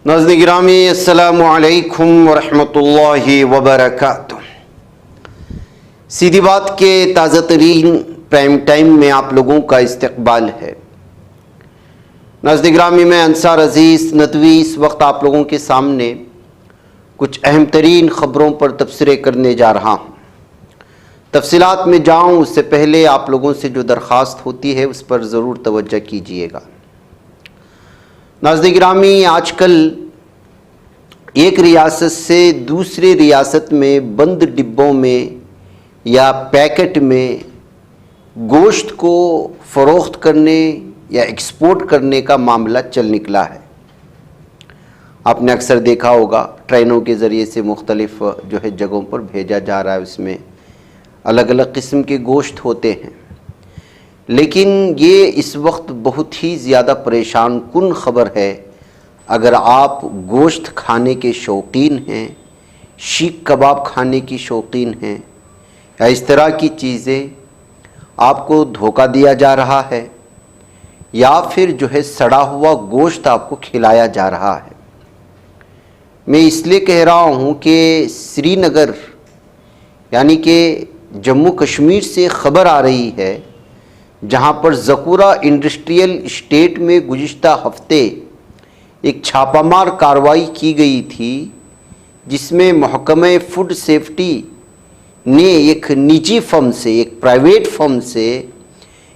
नाज़रीन गिरामी अस्सलामु अलैकुम वरहमतुल्लाहि वबरकातुह। सीधी बात के ताज़ा तरीन प्राइम टाइम में आप लोगों का इस्तकबाल है। नाज़रीन गिरामी मैं अंसार अज़ीज़ नदवी इस वक्त आप लोगों के सामने कुछ अहम तरीन ख़बरों पर तबसरे करने जा रहा हूँ। तफसीलात में जाऊँ उससे पहले आप लोगों से जो दरख्वास्त होती है उस पर ज़रूर तवज्जो कीजिएगा। नाज़रीन गिरामी आजकल एक रियासत से दूसरे रियासत में बंद डिब्बों में या पैकेट में गोश्त को फ़रोख्त करने या एक्सपोर्ट करने का मामला चल निकला है। आपने अक्सर देखा होगा ट्रेनों के ज़रिए से मुख्तलिफ़ जो है जगहों पर भेजा जा रहा है, उसमें अलग अलग किस्म के गोश्त होते हैं। लेकिन ये इस वक्त बहुत ही ज़्यादा परेशान कुन ख़बर है। अगर आप गोश्त खाने के शौकीन हैं, शीख कबाब खाने की शौकीन हैं या इस तरह की चीज़ें, आपको धोखा दिया जा रहा है या फिर जो है सड़ा हुआ गोश्त आपको खिलाया जा रहा है। मैं इसलिए कह रहा हूँ कि श्रीनगर यानी कि जम्मू कश्मीर से ख़बर आ रही है, जहाँ पर ज़कूरा इंडस्ट्रियल इस्टेट में गुज़िश्ता हफ्ते एक छापामार कार्रवाई की गई थी, जिसमें महकमे फूड सेफ्टी ने एक निजी फर्म से, एक प्राइवेट फर्म से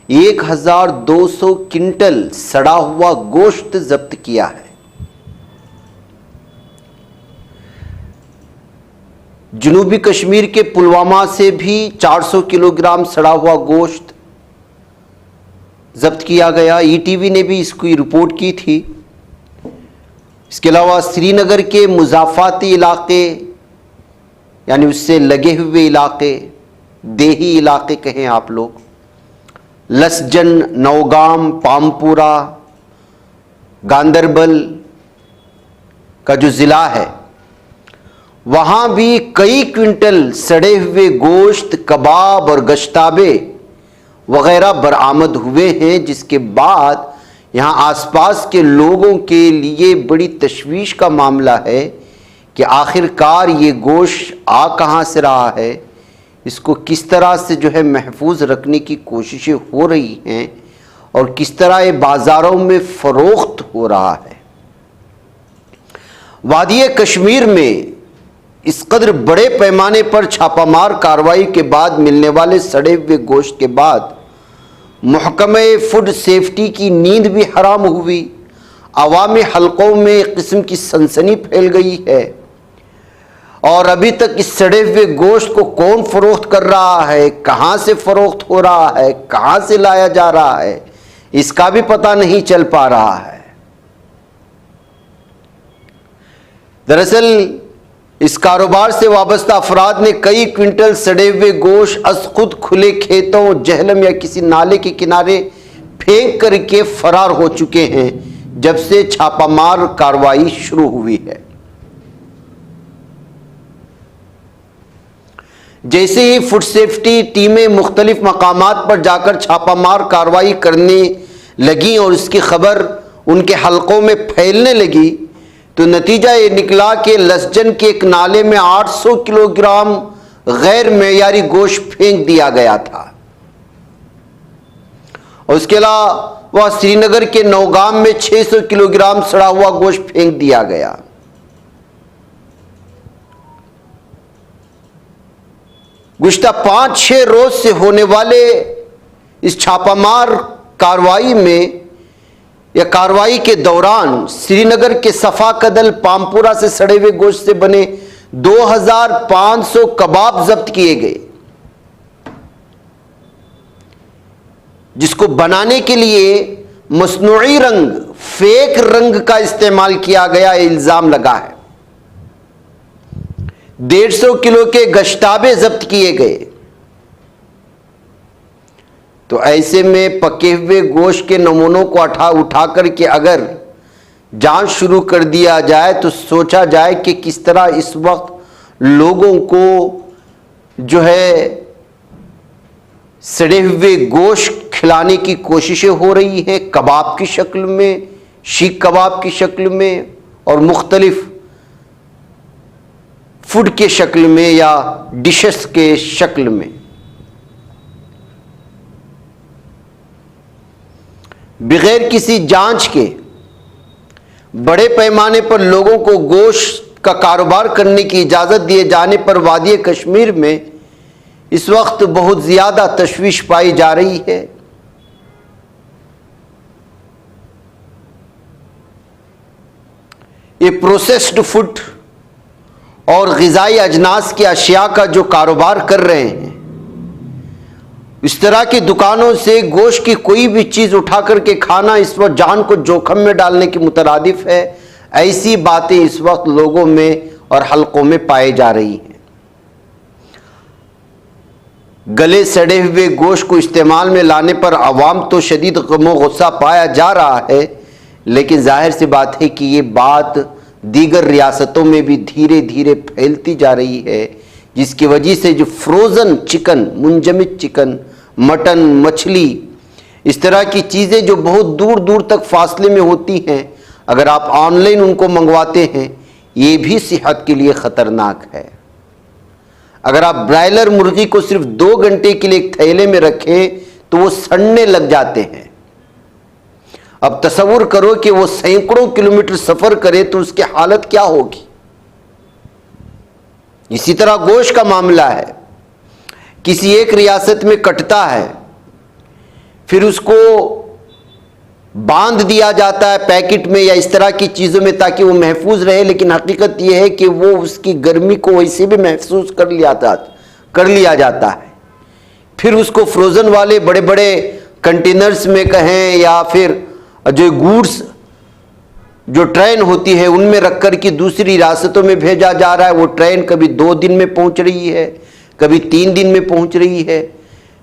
1200 क्विंटल सड़ा हुआ गोश्त जब्त किया है। जनूबी कश्मीर के पुलवामा से भी 400 किलोग्राम सड़ा हुआ गोश्त जब्त किया गया। ईटीवी ने भी इसकी रिपोर्ट की थी। इसके अलावा श्रीनगर के मुज़ाफ़ाती इलाके यानी उससे लगे हुए इलाके, देही इलाके कहें आप लोग, लसजन, नौगाम, पामपुरा, गांदरबल का जो ज़िला है, वहाँ भी कई क्विंटल सड़े हुए गोश्त, कबाब और गश्ताबे वग़ैरह बरामद हुए हैं, जिसके बाद यहाँ आसपास के लोगों के लिए बड़ी तशवीश का मामला है कि आखिरकार ये गोश्त आ कहाँ से रहा है, इसको किस तरह से जो है महफूज रखने की कोशिशें हो रही हैं और किस तरह ये बाज़ारों में फ़रोख्त हो रहा है। वादी कश्मीर में इस कदर बड़े पैमाने पर छापामार कार्रवाई के बाद मिलने वाले सड़े हुए गोश्त के बाद महकमे फूड सेफ्टी की नींद भी हराम हुई। अवामी हलकों में एक किस्म की सनसनी फैल गई है और अभी तक इस सड़े हुए गोश्त को कौन फ़रोख्त कर रहा है, कहाँ से फ़रोख्त हो रहा है, कहाँ से लाया जा रहा है, इसका भी पता नहीं चल पा रहा है। दरअसल इस कारोबार से वाबस्ता अफराद ने कई क्विंटल सड़े हुए गोश्त अज खुद खुले खेतों, जहलम या किसी नाले के किनारे फेंक करके फरार हो चुके हैं जब से छापामार कार्रवाई शुरू हुई है। जैसे ही फूड सेफ्टी टीमें मुख्तलिफ मकामात पर जाकर छापामार कार्रवाई करने लगी और इसकी खबर उनके हलकों में फैलने लगी, तो नतीजा ये निकला कि लसजन के एक नाले में 800 किलोग्राम गैर मेयारी गोश्त फेंक दिया गया था और उसके अलावा श्रीनगर के नौगाम में 600 किलोग्राम सड़ा हुआ गोश्त फेंक दिया गया। गुज़िश्ता 5-6 रोज से होने वाले इस छापामार कार्रवाई में या कार्रवाई के दौरान श्रीनगर के सफ़ा कदल, पामपुरा से सड़े हुए गोश्त से बने 2500 कबाब जब्त किए गए, जिसको बनाने के लिए मसनूई रंग, फेक रंग का इस्तेमाल किया गया इल्ज़ाम लगा है। 150 किलो के गश्ताबे जब्त किए गए। तो ऐसे में पके हुए गोश्त के नमूनों को उठा करके अगर जांच शुरू कर दिया जाए तो सोचा जाए कि किस तरह इस वक्त लोगों को जो है सड़े हुए गोश्त खिलाने की कोशिशें हो रही हैं, कबाब की शक्ल में, शीख कबाब की शक्ल में और मुख्तलिफ फूड के शक्ल में या डिशेस के शक्ल में। बगैर किसी जांच के बड़े पैमाने पर लोगों को गोश्त का कारोबार करने की इजाज़त दिए जाने पर वादी कश्मीर में इस वक्त बहुत ज़्यादा तशवीश पाई जा रही है। ये प्रोसेस्ड फूड और ग़िज़ाई अजनास की अशिया का जो कारोबार कर रहे हैं, इस तरह की दुकानों से गोश्त की कोई भी चीज़ उठा करके खाना इस वक्त जान को जोखम में डालने के मुतरादिफ है। ऐसी बातें इस वक्त लोगों में और हलकों में पाई जा रही हैं। गले सड़े हुए गोश्त को इस्तेमाल में लाने पर अवाम तो शदीद गमो गुस्सा पाया जा रहा है, लेकिन जाहिर सी बात है कि ये बात दीगर रियासतों में भी धीरे धीरे फैलती जा रही है, जिसकी वजह से जो फ्रोज़न चिकन, मुंजमद चिकन, मटन, मछली, इस तरह की चीज़ें जो बहुत दूर दूर तक फासले में होती हैं, अगर आप ऑनलाइन उनको मंगवाते हैं, ये भी सेहत के लिए ख़तरनाक है। अगर आप ब्रायलर मुर्गी को सिर्फ 2 घंटे के लिए एक थैले में रखें तो वो सड़ने लग जाते हैं। अब तसव्वुर करो कि वो सैकड़ों किलोमीटर सफ़र करे तो उसकी हालत क्या होगी। इसी तरह गोश्त का मामला है, किसी एक रियासत में कटता है, फिर उसको बांध दिया जाता है पैकेट में या इस तरह की चीज़ों में ताकि वो महफूज रहे, लेकिन हकीकत यह है कि वो उसकी गर्मी को वैसे भी महसूस कर लिया जाता है। फिर उसको फ्रोज़न वाले बड़े बड़े कंटेनर्स में कहें या फिर जो गुड्स जो ट्रेन होती है उनमें रख कर के दूसरी रियासतों में भेजा जा रहा है। वो ट्रेन कभी 2 दिन में पहुंच रही है, कभी 3 दिन में पहुंच रही है,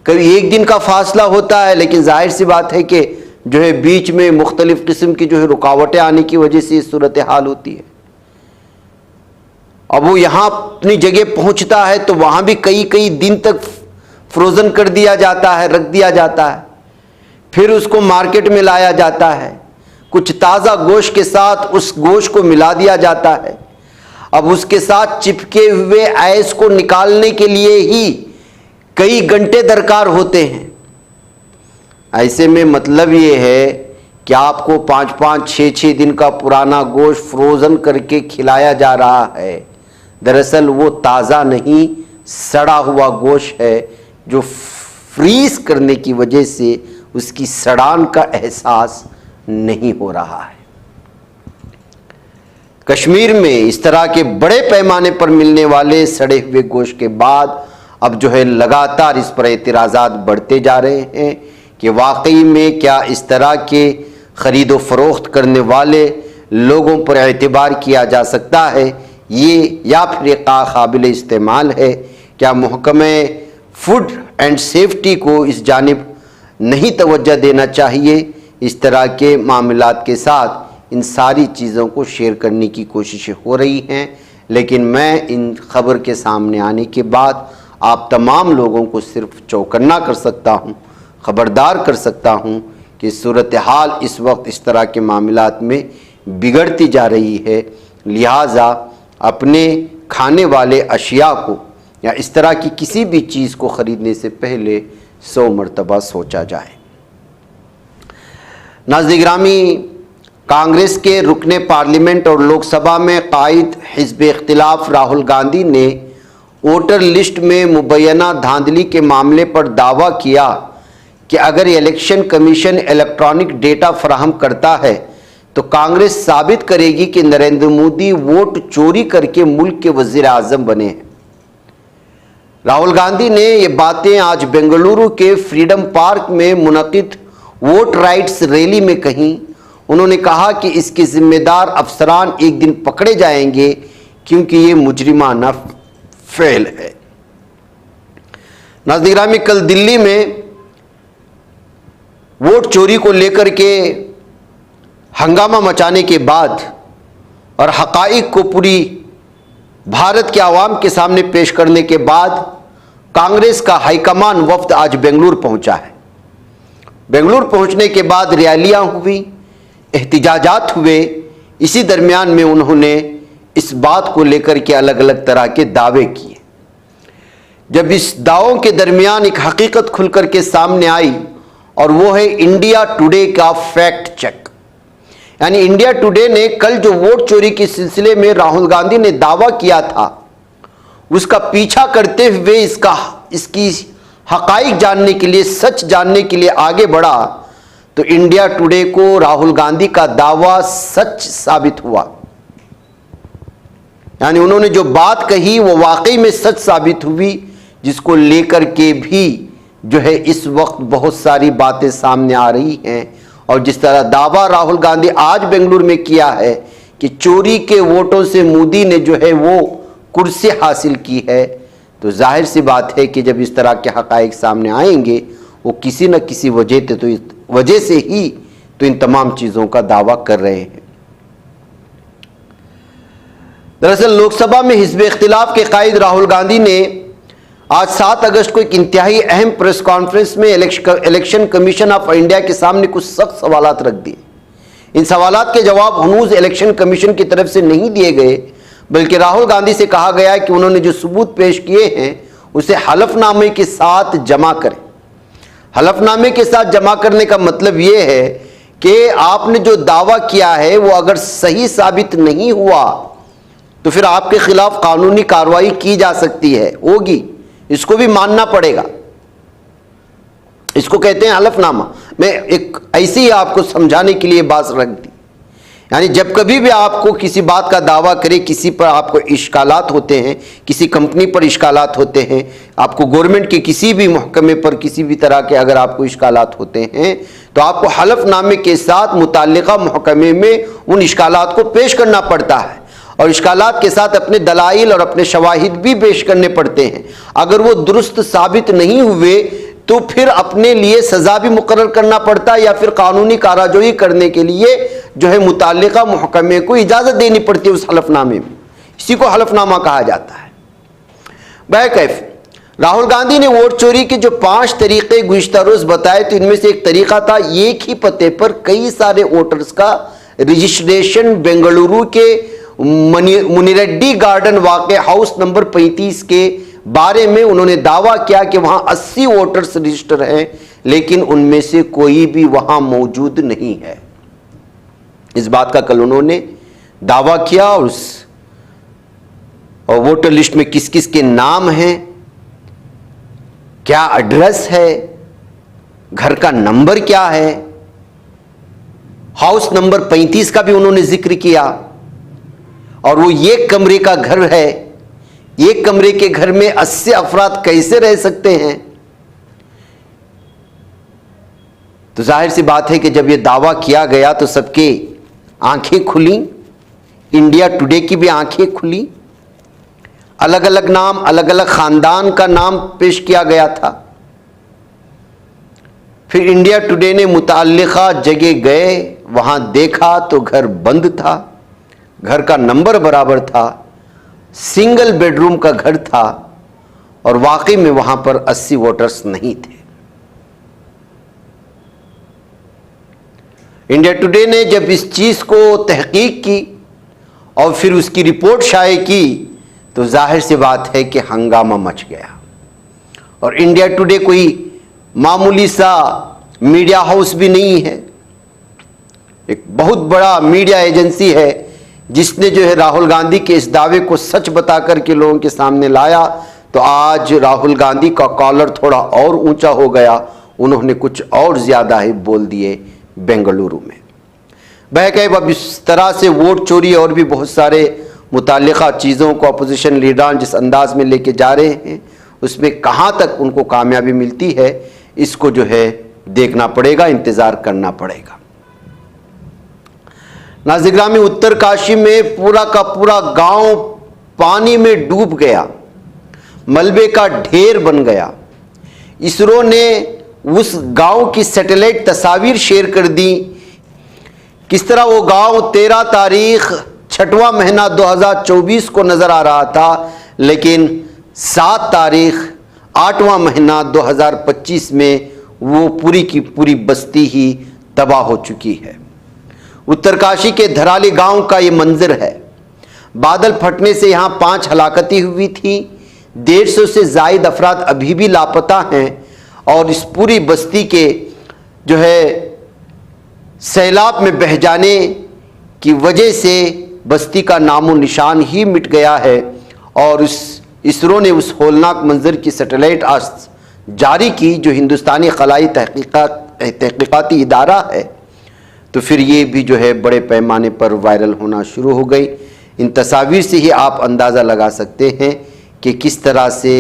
कभी 1 दिन का फासला होता है, लेकिन जाहिर सी बात है कि जो है बीच में मुख्तलिफ किस्म की जो है रुकावटें आने की वजह से इस सूरत हाल होती है। अब वो यहाँ अपनी जगह पहुँचता है तो वहाँ भी कई कई दिन तक फ्रोज़न कर दिया जाता है, रख दिया जाता है, फिर उसको मार्केट में लाया जाता है, कुछ ताज़ा गोश्त के साथ उस गोश्त को मिला दिया जाता है। अब उसके साथ चिपके हुए आइस को निकालने के लिए ही कई घंटे दरकार होते हैं। ऐसे में मतलब ये है कि आपको 5-5, 6-6 दिन का पुराना गोश्त फ्रोज़न करके खिलाया जा रहा है। दरअसल वो ताज़ा नहीं, सड़ा हुआ गोश्त है जो फ्रीज करने की वजह से उसकी सड़ान का एहसास नहीं हो रहा है। कश्मीर में इस तरह के बड़े पैमाने पर मिलने वाले सड़े हुए गोश्त के बाद अब जो है लगातार इस पर एतराज़ात बढ़ते जा रहे हैं कि वाकई में क्या इस तरह के ख़रीदो फ़रोख्त करने वाले लोगों पर एतबार किया जा सकता है ये, या फिर काबिल इस्तेमाल है। क्या महकमे फूड एंड सेफ्टी को इस जानिब नहीं तवज्जो देना चाहिए। इस तरह के मामलात के साथ इन सारी चीज़ों को शेयर करने की कोशिशें हो रही हैं, लेकिन मैं इन खबर के सामने आने के बाद आप तमाम लोगों को सिर्फ चौकन्ना कर सकता हूँ, ख़बरदार कर सकता हूँ कि सूरत हाल इस वक्त इस तरह के मामलात में बिगड़ती जा रही है। लिहाजा अपने खाने वाले अशिया को या इस तरह की किसी भी चीज़ को ख़रीदने से पहले 100 मरतबा सोचा जाए। नाज़रीन गिरामी, कांग्रेस के रुकने पार्लियामेंट और लोकसभा में कायद हिज़्ब इख्तिलाफ राहुल गांधी ने वोटर लिस्ट में मुबैना धांधली के मामले पर दावा किया कि अगर इलेक्शन कमीशन इलेक्ट्रॉनिक डेटा फराहम करता है तो कांग्रेस साबित करेगी कि नरेंद्र मोदी वोट चोरी करके मुल्क के वज़ीर आज़म बने हैं। राहुल गांधी ने ये बातें आज बेंगलुरु के फ्रीडम पार्क में मुनक़िद वोट राइट्स रैली में कहीं। उन्होंने कहा कि इसके जिम्मेदार अफसरान एक दिन पकड़े जाएंगे क्योंकि ये मुजरिमाना फेल है। नाज़रीन गिरामी, कल दिल्ली में वोट चोरी को लेकर के हंगामा मचाने के बाद और हक़ाइक़ को पूरी भारत के आवाम के सामने पेश करने के बाद कांग्रेस का हाईकमान वफ्द आज बेंगलुरु पहुंचा है। बेंगलुरु पहुंचने के बाद रैलियां हुई, एहतिजाजात हुए इसी दरमियान में उन्होंने इस बात को लेकर के अलग अलग तरह के दावे किए। जब इस दावों के दरमियान एक हकीकत खुलकर के सामने आई और वो है इंडिया टुडे का फैक्ट चेक। यानी इंडिया टुडे ने कल जो वोट चोरी के सिलसिले में राहुल गांधी ने दावा किया था उसका पीछा करते हुए इसकी हकाइक जानने के लिए, सच जानने के लिए आगे बढ़ा, तो इंडिया टुडे को राहुल गांधी का दावा सच साबित हुआ। यानी उन्होंने जो बात कही वो वाकई में सच साबित हुई, जिसको लेकर के भी जो है इस वक्त बहुत सारी बातें सामने आ रही हैं। और जिस तरह दावा राहुल गांधी आज बेंगलुरु में किया है कि चोरी के वोटों से मोदी ने जो है वो कुर्सी हासिल की है, तो जाहिर सी बात है कि जब इस तरह के हकाइक सामने आएंगे वो किसी न किसी वजह से ही तो इन तमाम चीज़ों का दावा कर रहे हैं। दरअसल लोकसभा में हिज़्ब इख्तिलाफ के कायद राहुल गांधी ने आज 7 अगस्त को एक इंतहाई अहम प्रेस कॉन्फ्रेंस में इलेक्शन कमीशन ऑफ इंडिया के सामने कुछ सख्त सवालात रख दिए। इन सवालात के जवाब हनूज इलेक्शन कमीशन की तरफ से नहीं दिए गए, बल्कि राहुल गांधी से कहा गया है कि उन्होंने जो सबूत पेश किए हैं उसे हलफनामे के साथ जमा करें। हलफनामे के साथ जमा करने का मतलब यह है कि आपने जो दावा किया है वो अगर सही साबित नहीं हुआ तो फिर आपके खिलाफ कानूनी कार्रवाई की जा सकती है, होगी, इसको भी मानना पड़ेगा। इसको कहते हैं हलफनामा। मैं एक ऐसी ही आपको समझाने के लिए बात रख दी। यानी जब कभी भी आपको किसी बात का दावा करे, किसी पर आपको इश्कालात होते हैं, किसी कंपनी पर इश्कालात होते हैं, आपको गवर्नमेंट के किसी भी महकमे पर किसी भी तरह के अगर आपको इश्कालात होते हैं, तो आपको हलफनामे के साथ मुताल्लिका महकमे में उन इश्कालात को पेश करना पड़ता है और इश्कालात के साथ अपने दलाइल और अपने शवाहिद भी पेश करने पड़ते हैं। अगर वो दुरुस्त साबित नहीं हुए तो फिर अपने लिए सज़ा भी मुकर्रर करना पड़ता है या फिर कानूनी कार्रवाई करने के लिए जो है मुताल्लिका महकमे को इजाज़त देनी पड़ती है उस हलफनामे में। इसी को हलफनामा कहा जाता है। बहरकैफ राहुल गांधी ने वोट चोरी के जो 5 तरीक़े गुज़िश्ता रोज़ बताए, तो इनमें से एक तरीक़ा था एक ही पते पर कई सारे वोटर्स का रजिस्ट्रेशन बेंगलुरु के मुनिरेड्डी गार्डन वाक़े हाउस नंबर 35 के बारे में। उन्होंने दावा किया कि वहां 80 वोटर्स रजिस्टर हैं, लेकिन उनमें से कोई भी वहां मौजूद नहीं है। इस बात का कल उन्होंने दावा किया और वोटर लिस्ट में किस किस के नाम हैं, क्या एड्रेस है, घर का नंबर क्या है, हाउस नंबर 35 का भी उन्होंने जिक्र किया। और वो एक कमरे का घर है, एक कमरे के घर में 80 अफराद कैसे रह सकते हैं। तो जाहिर सी बात है कि जब ये दावा किया गया तो सबके आंखें खुली, इंडिया टुडे की भी आंखें खुली। अलग अलग नाम, अलग अलग खानदान का नाम पेश किया गया था। फिर इंडिया टुडे ने मुताल्लिका जगह गए, वहां देखा तो घर बंद था, घर का नंबर बराबर था, सिंगल बेडरूम का घर था और वाकई में वहां पर 80 वोटर्स नहीं थे। इंडिया टुडे ने जब इस चीज को तहकीक की और फिर उसकी रिपोर्ट शाये की तो जाहिर सी बात है कि हंगामा मच गया। और इंडिया टुडे कोई मामूली सा मीडिया हाउस भी नहीं है, एक बहुत बड़ा मीडिया एजेंसी है जिसने जो है राहुल गांधी के इस दावे को सच बता करके लोगों के सामने लाया। तो आज राहुल गांधी का कॉलर थोड़ा और ऊंचा हो गया, उन्होंने कुछ और ज़्यादा ही बोल दिए बेंगलुरु में। बहरकैफ अब इस तरह से वोट चोरी और भी बहुत सारे मुताल्लिका चीज़ों को अपोजिशन लीडरान जिस अंदाज में लेके जा रहे हैं, उसमें कहाँ तक उनको कामयाबी मिलती है, इसको जो है देखना पड़ेगा, इंतज़ार करना पड़ेगा। नाज़िग्रामी उत्तरकाशी में पूरा का पूरा गांव पानी में डूब गया, मलबे का ढेर बन गया। इसरो ने उस गांव की सैटेलाइट तस्वीर शेयर कर दी, किस तरह वो गांव 13 तारीख 6वां महीना 2024 को नज़र आ रहा था, लेकिन 7 तारीख 8वां महीना 2025 में वो पूरी की पूरी बस्ती ही तबाह हो चुकी है। उत्तरकाशी के धराली गांव का ये मंजर है। बादल फटने से यहाँ 5 हलाकतें हुई थी। 150 से जायद अफराद अभी भी लापता हैं और इस पूरी बस्ती के जो है सैलाब में बह जाने की वजह से बस्ती का नामो निशान ही मिट गया है। और इसरो ने उस होलनाक मंजर की सैटेलाइट आज जारी की जो हिंदुस्तानी खलाई तहकीकाती इदारा है, तो फिर ये भी जो है बड़े पैमाने पर वायरल होना शुरू हो गई। इन तस्वीर से ही आप अंदाज़ा लगा सकते हैं कि किस तरह से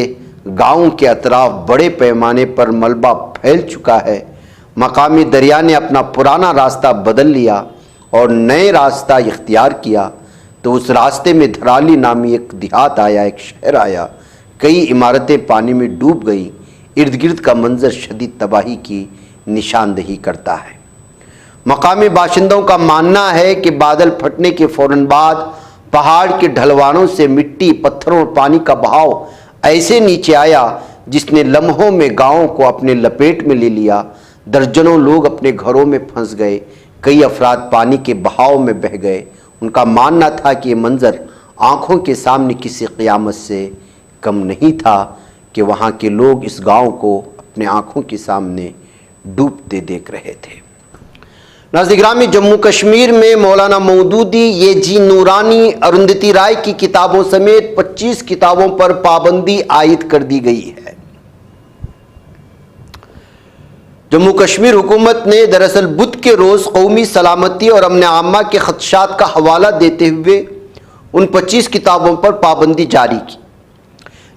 गांव के अतराफ बड़े पैमाने पर मलबा फैल चुका है। मकामी दरिया ने अपना पुराना रास्ता बदल लिया और नए रास्ता इख्तियार किया, तो उस रास्ते में धराली नामी एक देहात आया, एक शहर आया। कई इमारतें पानी में डूब गई। इर्द गिर्द का मंजर शदीद तबाही की निशानदेही करता है। मकामी बाशिंदों का मानना है कि बादल फटने के फ़ौरन बाद पहाड़ के ढलवानों से मिट्टी, पत्थरों और पानी का बहाव ऐसे नीचे आया जिसने लम्हों में गाँव को अपने लपेट में ले लिया। दर्जनों लोग अपने घरों में फंस गए। कई अफराद पानी के बहाव में बह गए। उनका मानना था कि ये मंजर आँखों के सामने किसी क़यामत से कम नहीं था कि वहाँ के लोग इस गांव को अपने आँखों के सामने डूबते देख रहे थे। नाज़िर-ए-गिरामी, जम्मू कश्मीर में मौलाना मौदूदी, ये जी नूरानी, अरुंधति राय की किताबों समेत 25 किताबों पर पाबंदी आयद कर दी गई है। जम्मू कश्मीर हुकूमत ने दरअसल बुध के रोज़ कौमी सलामती और अमन आमा के खदशात का हवाला देते हुए उन 25 किताबों पर पाबंदी जारी की।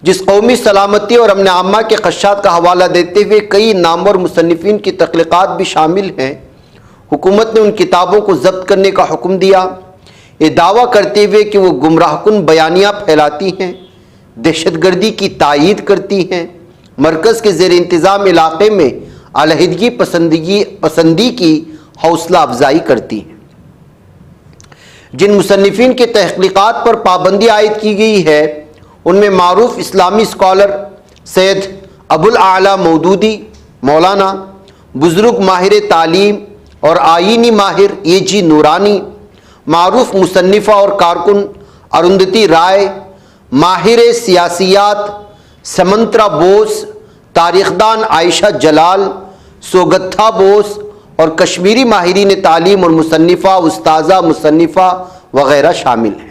जिस कौमी सलामती और अमन आमा के खदशात का हवाला देते हुए कई नामवर मुसन्निफीन की तख्लीक़ात भी शामिल हैं, हुकूमत ने उन किताबों को जब्त करने का हुक्म दिया, ये दावा करते हुए कि वो गुमराहकुन बयानियाँ फैलाती हैं, दहशतगर्दी की तायीद करती हैं, मरकज़ के ज़ेर इंतज़ाम इलाक़े में अलहदगी पसंदी की हौसला अफजाई करती हैं। जिन मुसन्निफीन के तहक़ीक़ात पर पाबंदी आयद की गई है उनमें मारूफ इस्लामी स्कॉलर सैयद अबुल आला मौदूदी मौलाना, बुज़ुर्ग माहिर तालीम और आईनी माहिर ये जी नूरानी, मारूफ मुसन्निफ़ा और कारकुन अरुंधति राय, माहिर सियासियात समंत्रा बोस, तारीख़दान आयशा जलाल, सोगत्था बोस और कश्मीरी माहिरीन तालीम और मुसन्निफ़ा, उस्ताज़ा, मुसन्निफ़ा वग़ैरह शामिल हैं।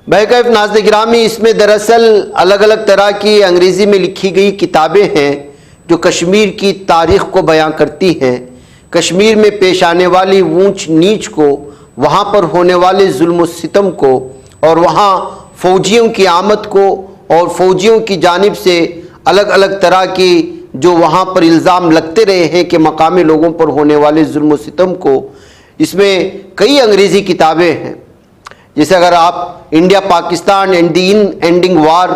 बहरकैफ़ नाज़िर-ए-गिरामी, इसमें दरअसल अलग अलग तरह की अंग्रेज़ी में लिखी गई किताबें हैं जो कश्मीर की तारीख़ को बयां करती हैं, कश्मीर में पेश आने वाली ऊंच नीच को, वहाँ पर होने वाले जुल्म व सितम को और वहाँ फ़ौजियों की आमद को और फ़ौजियों की जानिब से अलग अलग तरह की जो वहाँ पर इल्ज़ाम लगते रहे हैं कि मकामी लोगों पर होने वाले जुल्म व सितम को। इसमें कई अंग्रेज़ी किताबें हैं, जैसे अगर आप India Pakistan and the ending war,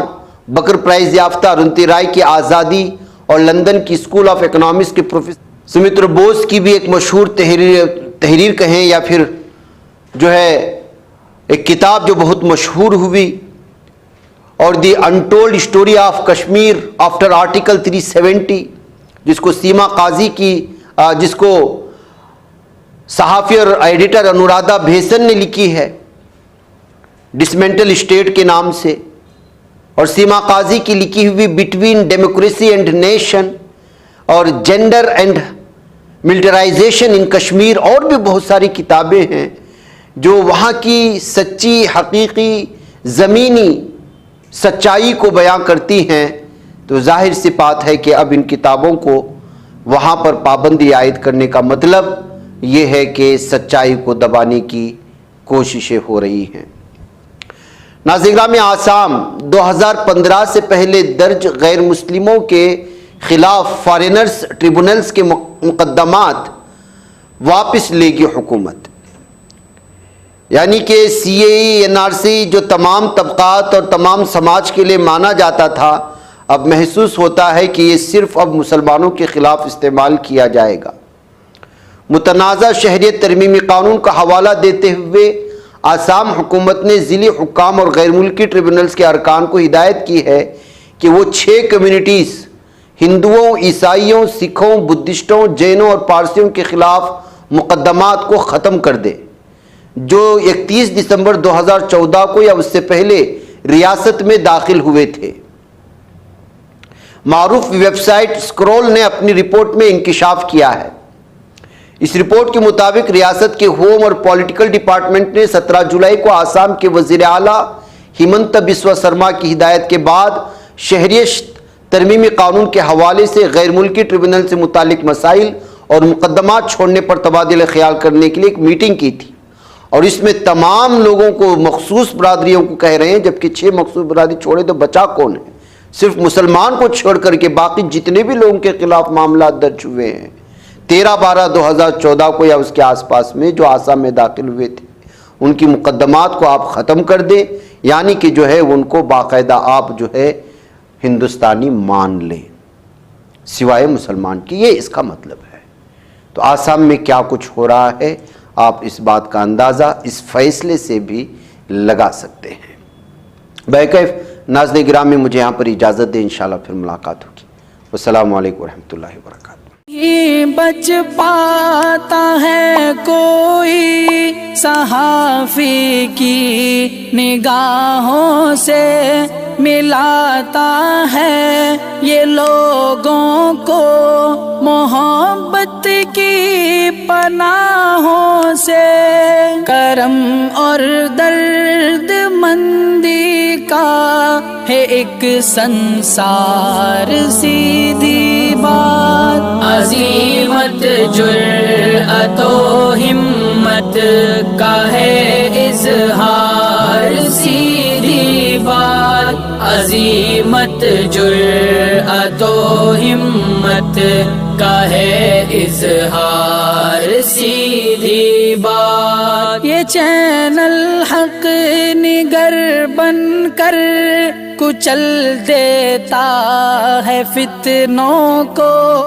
Booker prize याफ्ता अरुंधति राय की आज़ादी और लंदन की स्कूल ऑफ इकनॉमिक्स के प्रोफेसर सुमित्र बोस की भी एक मशहूर तहरीर कहें या फिर जो है एक किताब जो बहुत मशहूर हुई, और the untold story of Kashmir after article 370, जिसको सीमा काजी की जिसको सहाफ़ी और एडिटर अनुराधा भेसन ने लिखी है डिसमेंटल स्टेट के नाम से, और सीमा काजी की लिखी हुई बिटवीन डेमोक्रेसी एंड नेशन और जेंडर एंड मिलिटराइजेशन इन कश्मीर, और भी बहुत सारी किताबें हैं जो वहाँ की सच्ची हकीकी ज़मीनी सच्चाई को बयां करती हैं। तो जाहिर सी बात है कि अब इन किताबों को वहाँ पर पाबंदी आयद करने का मतलब ये है कि सच्चाई को दबाने की कोशिशें हो रही हैं। नाज़िर-ए-गिरामी, आसाम 2015 से पहले दर्ज गैर मुस्लिमों के ख़िलाफ़ फॉरेनर्स ट्रिब्यूनल्स के मुकदमात वापस लेगी हुकूमत। यानी कि CAE NRC जो तमाम तबक़ात और तमाम समाज के लिए माना जाता था, अब महसूस होता है कि ये सिर्फ़ अब मुसलमानों के ख़िलाफ़ इस्तेमाल किया जाएगा। मुतनाज़ा शहरियत तरमीमी कानून का हवाला देते हुए आसाम हुकूमत ने ज़िली हुक्काम और गैर मुल्की ट्रिब्यूनल्स के अरकान को हिदायत की है कि वो 6 कम्यूनिटीज़ हिंदुओं, ईसाइयों, सिखों, बुद्धिस्टों, जैनों और पारसियों के ख़िलाफ़ मुकदमात को ख़त्म कर दे। जो 31 दिसंबर 2014 को या उससे पहले रियासत में दाखिल हुए थे। मारूफ वेबसाइट स्क्रॉल ने अपनी रिपोर्ट में इंकिशाफ किया है। इस रिपोर्ट के मुताबिक रियासत के होम और पॉलिटिकल डिपार्टमेंट ने 17 जुलाई को आसाम के वजीर आला हिमंत बिस्वा शर्मा की हिदायत के बाद शहरियत तरमीमी कानून के हवाले से गैर मुल्की ट्रिब्यूनल से मुतालिक मसाइल और मुकदमात छोड़ने पर तबादिल ख्याल करने के लिए एक मीटिंग की थी, और इसमें तमाम लोगों को, मखसूस बरादरियों को कह रहे हैं, जबकि 6 मखसूस बरादरी छोड़े तो बचा कौन है? सिर्फ मुसलमान को छोड़ करके बाकी जितने भी लोगों के खिलाफ मामला दर्ज हुए हैं 13/12/2014 को या उसके आसपास में जो आसाम में दाखिल हुए थे, उनकी मुकदमात को आप ख़त्म कर दें, यानी कि जो है उनको बाकायदा आप जो है हिंदुस्तानी मान लें सिवाय मुसलमान की। ये इसका मतलब है। तो आसाम में क्या कुछ हो रहा है, आप इस बात का अंदाज़ा इस फैसले से भी लगा सकते हैं। बैकैफ नाज़रीन गिरामी, मुझे यहाँ पर इजाज़त दें, इंशाल्लाह फिर मुलाकात होगी। अस्सलामु अलैकुम रहमतुल्लाहि व बरकातहू। ये बच पाता है कोई सहाफ़ी की निगाहों से, मिलाता है ये लोगों को मोहब्बत की पनाहों से। करम और दर्द मंदी का है एक संसार, सीधी बात। अज़ीमत जुर्अतो हिम्मत का है इज़हार, सीधी बात। अज़ीमत जुर्अतो हिम्मत का है इज़हार, सीधी बात। ये चैनल हक निगर बनकर कुचल देता है फितनों को।